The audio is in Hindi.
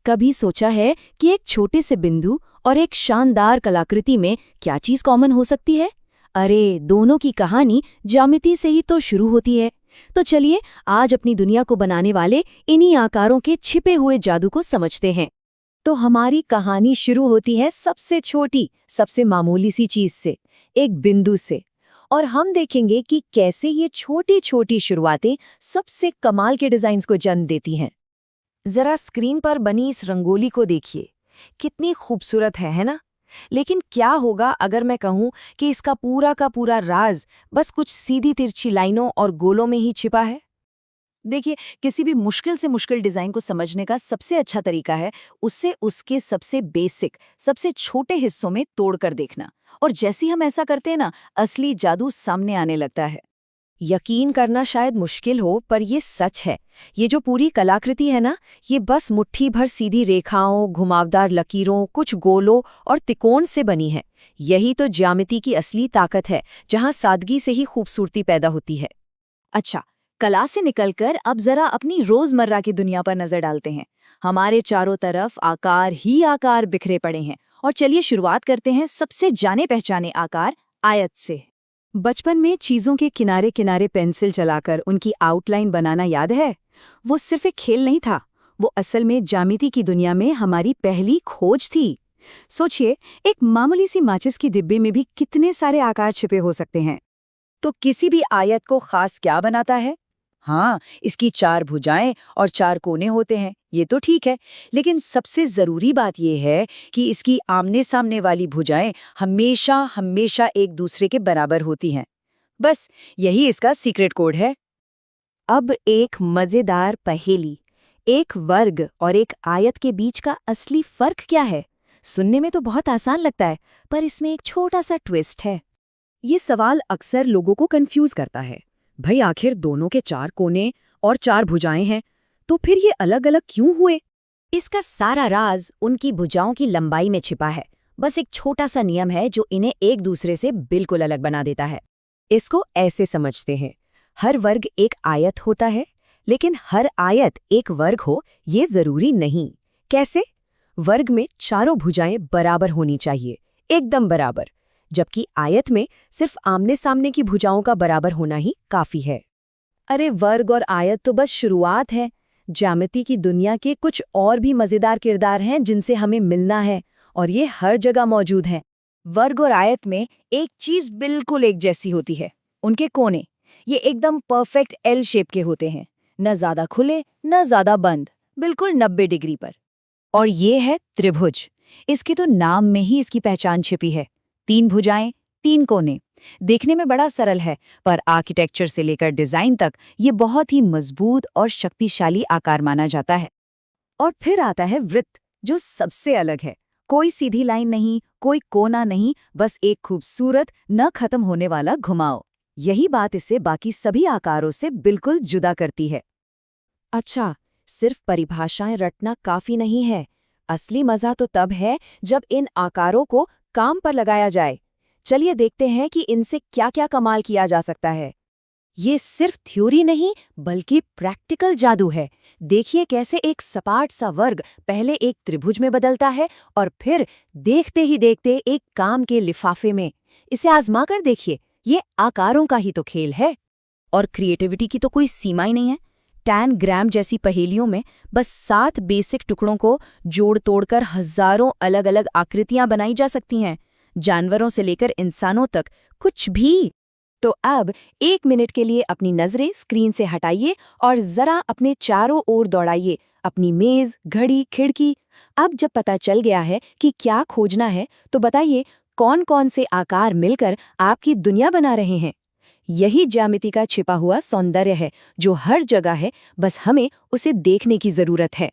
कभी सोचा है कि एक छोटे से बिंदु और एक शानदार कलाकृति में क्या चीज कॉमन हो सकती है? अरे, दोनों की कहानी ज्यामिति से ही तो शुरू होती है। तो चलिए आज अपनी दुनिया को बनाने वाले इन्हीं आकारों के छिपे हुए जादू को समझते हैं। तो हमारी कहानी शुरू होती है सबसे छोटी, सबसे मामूली सी चीज से, एक बिंदु से। और हम देखेंगे कि कैसे ये छोटी छोटी शुरुआतें सबसे कमाल के डिजाइन्स को जन्म देती हैं। जरा स्क्रीन पर बनी इस रंगोली को देखिए, कितनी खूबसूरत है ना? लेकिन क्या होगा अगर मैं कहूं कि इसका पूरा का पूरा राज बस कुछ सीधी तिरछी लाइनों और गोलों में ही छिपा है? देखिए, किसी भी मुश्किल से मुश्किल डिजाइन को समझने का सबसे अच्छा तरीका है उससे उसके सबसे बेसिक, सबसे छोटे हिस्सों में तोड़कर देखना। और जैसे ही हम ऐसा करते हैं ना, असली जादू सामने आने लगता है। यकीन करना शायद मुश्किल हो, पर ये सच है। ये जो पूरी कलाकृति है ना, ये बस मुट्ठी भर सीधी रेखाओं, घुमावदार लकीरों, कुछ गोलों और तिकोण से बनी है। यही तो ज्यामिति की असली ताकत है, जहाँ सादगी से ही खूबसूरती पैदा होती है। अच्छा, कला से निकलकर अब जरा अपनी रोजमर्रा की दुनिया पर नजर डालते हैं। हमारे चारों तरफ आकार ही आकार बिखरे पड़े हैं। और चलिए शुरुआत करते हैं सबसे जाने पहचाने आकार, आयत से। बचपन में चीजों के किनारे किनारे पेंसिल चलाकर उनकी आउटलाइन बनाना याद है? वो सिर्फ एक खेल नहीं था, वो असल में ज्यामिति की दुनिया में हमारी पहली खोज थी। सोचिए, एक मामूली सी माचिस की डिब्बे में भी कितने सारे आकार छिपे हो सकते हैं। तो किसी भी आयत को खास क्या बनाता है? हाँ, इसकी 4 भुजाएं और 4 कोने होते हैं, ये तो ठीक है। लेकिन सबसे जरूरी बात यह है कि इसकी आमने सामने वाली भुजाएं हमेशा हमेशा एक दूसरे के बराबर होती हैं। बस यही इसका सीक्रेट कोड है। अब एक मजेदार पहेली, एक वर्ग और एक आयत के बीच का असली फर्क क्या है? सुनने में तो बहुत आसान लगता है, पर इसमें एक छोटा सा ट्विस्ट है। ये सवाल अक्सर लोगों को कंफ्यूज करता है। भाई, आखिर दोनों के 4 कोने और 4 भुजाएं हैं, तो फिर ये अलग अलग क्यों हुए? इसका सारा राज उनकी भुजाओं की लंबाई में छिपा है। बस एक छोटा सा नियम है जो इन्हें एक दूसरे से बिल्कुल अलग बना देता है। इसको ऐसे समझते हैं, हर वर्ग एक आयत होता है, लेकिन हर आयत एक वर्ग हो ये जरूरी नहीं। कैसे? वर्ग में चारों भुजाएं बराबर होनी चाहिए, एकदम बराबर, जबकि आयत में सिर्फ आमने सामने की भुजाओं का बराबर होना ही काफी है। अरे, वर्ग और आयत तो बस शुरुआत है। ज्यामिति की दुनिया के कुछ और भी मजेदार किरदार हैं जिनसे हमें मिलना है, और ये हर जगह मौजूद हैं। वर्ग और आयत में एक चीज बिल्कुल एक जैसी होती है, उनके कोने। ये एकदम परफेक्ट एल शेप के होते हैं, न ज्यादा खुले न ज्यादा बंद, बिल्कुल 90 डिग्री पर। और ये है त्रिभुज। इसके तो नाम में ही इसकी पहचान छिपी है। 3 भुजाएं, 3 कोने। देखने में बड़ा सरल है, पर आर्किटेक्चर से लेकर डिजाइन तक ये बहुत ही मजबूत और शक्तिशाली आकार माना जाता है। और फिर आता है वृत्त, जो सबसे अलग है। कोई सीधी लाइन नहीं, कोई कोना नहीं, बस एक खूबसूरत न खत्म होने वाला घुमाव। यही बात इसे बाकी सभी आकारों से बिल्कुल जुदा करती है। अच्छा, सिर्फ परिभाषाएं रटना काफी नहीं है। असली मजा तो तब है जब इन आकारों को काम पर लगाया जाए। चलिए देखते हैं कि इनसे क्या क्या कमाल किया जा सकता है। ये सिर्फ थ्योरी नहीं, बल्कि प्रैक्टिकल जादू है। देखिए कैसे एक सपाट सा वर्ग पहले एक त्रिभुज में बदलता है और फिर देखते ही देखते एक काम के लिफाफे में। इसे आजमा कर देखिए, ये आकारों का ही तो खेल है। और क्रिएटिविटी की तो कोई सीमा ही नहीं है। टैन ग्राम जैसी पहेलियों में बस 7 बेसिक टुकड़ों को जोड़ तोड़कर हजारों अलग अलग आकृतियां बनाई जा सकती हैं, जानवरों से लेकर इंसानों तक, कुछ भी। तो अब 1 मिनट के लिए अपनी नजरें स्क्रीन से हटाइए और जरा अपने चारों ओर दौड़ाइए, अपनी मेज, घड़ी, खिड़की। अब जब पता चल गया है कि क्या खोजना है, तो बताइए कौन कौन से आकार मिलकर आपकी दुनिया बना रहे हैं। यही ज्यामिति का छिपा हुआ सौंदर्य है, जो हर जगह है, बस हमें उसे देखने की जरूरत है।